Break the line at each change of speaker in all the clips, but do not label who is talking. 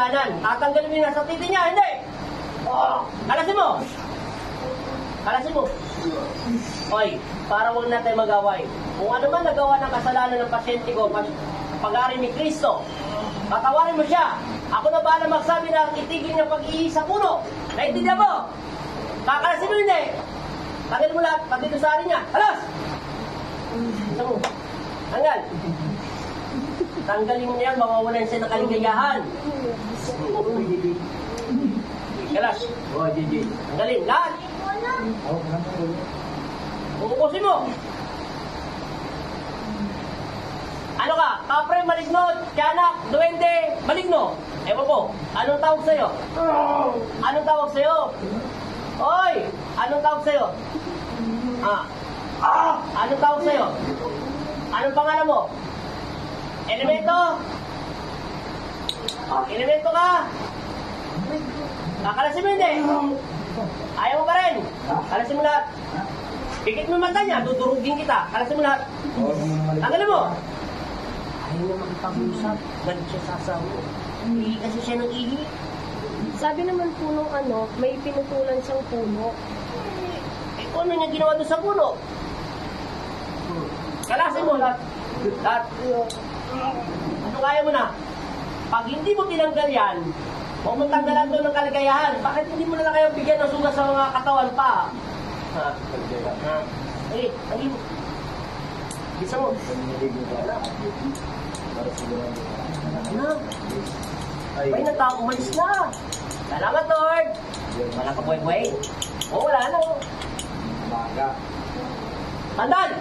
kasalanan. Tatanggalin mo yung nasa titi niya, hindi! Kalasin mo! Kalasin mo! Hoy, para huwag natin mag-away. Kung ano man nagawa ng kasalanan ng pasyente ko, pag-ari ni Kristo, patawarin mo siya. Ako na bahala magsabi na itigil niya pag-ihi sa puno. Naintindihan mo? Kakalasin mo hindi. Tanggalin mo lahat, pati ito sa ari niya. Alas! Isa mo. Tanggal. Tanggalin mo niyan, mawawalan siya ng kaligayahan. Kalas. Oh, GG. Tanggalin. Lahat. Umukusin mo. Ano ka? Kapre, maligno, tiyanak, duwende, maligno. Ewan ko, anong tawag sa'yo? Anong tawag sa'yo? Hoy! Anong tawag sa'yo? Anong tawag sa'yo? Anong pangalan mo? Elemento? Elemento ka? Kakalasin mo hindi? Ayaw mo pa rin? Kalasin mo lahat. Pikit mo mata niya, dudurugin kita. Kalasin mo lahat. Tanggalin mo. Ayaw mo makipag-usap. Galit siya sa asawa. Ihi kasi siya ng ihi.
Sabi naman po nung may pinutulan siyang puno.
Kung ano niya ginawa doon sa puno? Kalasin mo lahat. Lahat. Ano kaya mo na? Pag hindi mo tinanggal yan, huwag mo tanggalan doon ng kaligayahan. Bakit hindi mo na lang kayo bigyan ng sugat sa mga katawan pa? Sige, tanggalin mo. Bisa mo. Ay, natao, umalis na. Salamat, Lord. Wala ka buhay-buhay. Oo, wala na. Tandal!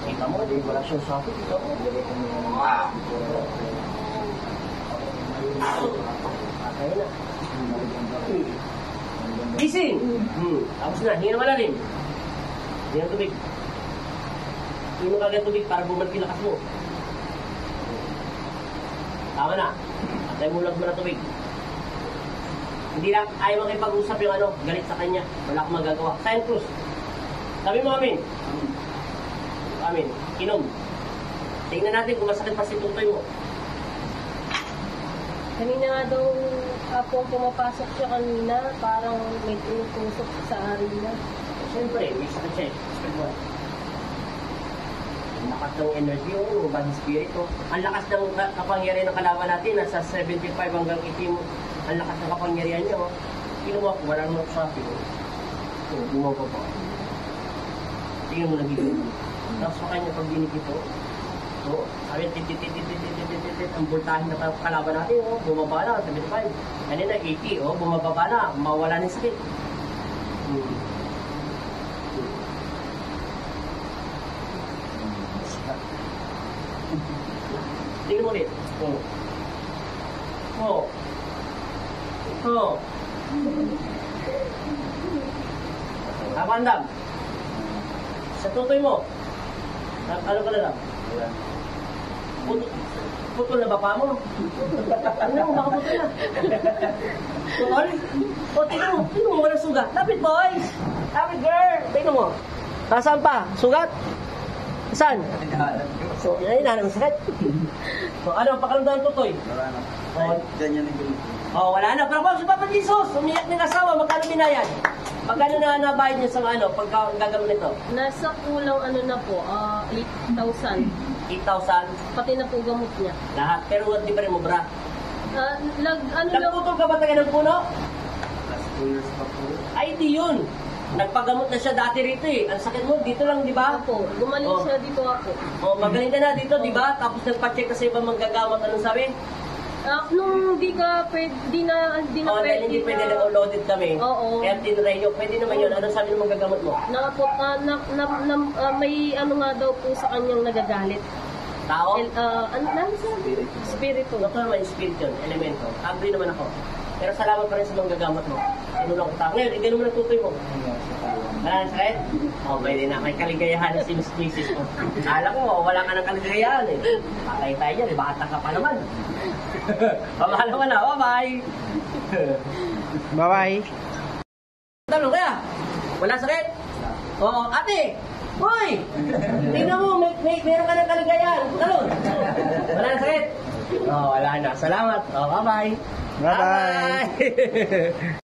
Kita mo, di wala siyang sakit. Patay na. Gising! Tapos na, hinga na malalim. Hinga ng tubig. Hinga ka agad tubig para bumalik yung lakas mo. Tama na. Patay mo lang mo na tubig. Hindi lang, ayaw makipag-usap yung galit sa kanya. Wala akong magagawa. Sign Cruz. Sabi mo amin. Amin. Inom. Tingnan natin kung masakit pa si tutoy mo.
Kanina nga daw po pumapasok siya kanina, parang may tinutusok sa ari niya.
Siyempre, may sakit siya eh. Ang lakas ng energy o bad spirit o. Ang lakas ng kapangyarihan ng kalaban natin, nasa 75 hanggang 80. Ang lakas ng kapangyarihan niya o. Kinuha ko, wala naman sa akin o. Gumawa ko po. Tingnan mo nagiging. Tapos sa kanya pag binigit o. So, sabi, ang voltahe na kalaban natin, bumaba na, 75. Kanina, 80, bumababa na, mawala ng sakit. Tingnan mo ulit. Kapandam. Sa tutoy mo. Ano ka na lang? Putol na ba pa mo? Ano mo, baka putol na. Putol? O, tingnan mo, walang sugat. Lapit, boys! Lapit, girl! Tingnan mo. Nasaan pa? Sugat? Saan? So, yan, naman sakit. So, ano, pakalamdaman tutoy?
Wala na. Ganyan na ganyan.
Wala na. Pero si Papa Jesus, umiyak ng asawa, magkano binayan? Magkano na nabayad niya sa pagka gagamit nito?
Nasa kulang na po, 8,000.
8,000?
Pati na po gamot niya.
Lahat. Pero di pa rin mo, bra?
Nagputol
ka ba taga ng puno?
Last 2 years pa po.
Ay, di yun. Nagpagamot na siya dati rito eh. Ang sakit mo, dito lang, di ba?
Ako, gumaling siya dito ako.
Magaling ka na dito, di ba? Tapos nagpa-check ka sa ibang manggagamot. Anong sabi?
Nung di na pwede.
Dahil hindi pwede na loaded kami.
Oo.
Kaya tinry nyo. Pwede naman yun. Anong sabi ng manggagamot mo?
May nga daw po sa kanyang nagagalit.
Tao?
Ano sabi? Spirito.
Doktor naman yung spirit yun, elemento. Agree naman ako. Pero salamat pa rin sa manggagamot mo. Tinulong ko tayo. Ngayon, hindi naman natutoy mo. Wala na sakit? Pwede na. May kaligayahan na si Miss Mrs. Kala ko, wala ka ng kaligayahan eh. Patay tayo dyan, bata ka pa naman. Pamahal naman na. Bye-bye!
Bye-bye!
Tanong kaya? Wala sakit? Oo, ate! Hoy! Tingnan mo, meron ka ng kaligayahan. Talon! Wala na sakit? Oo, wala na. Salamat. Oh, bye-bye.
Bye-bye.
Bye-bye.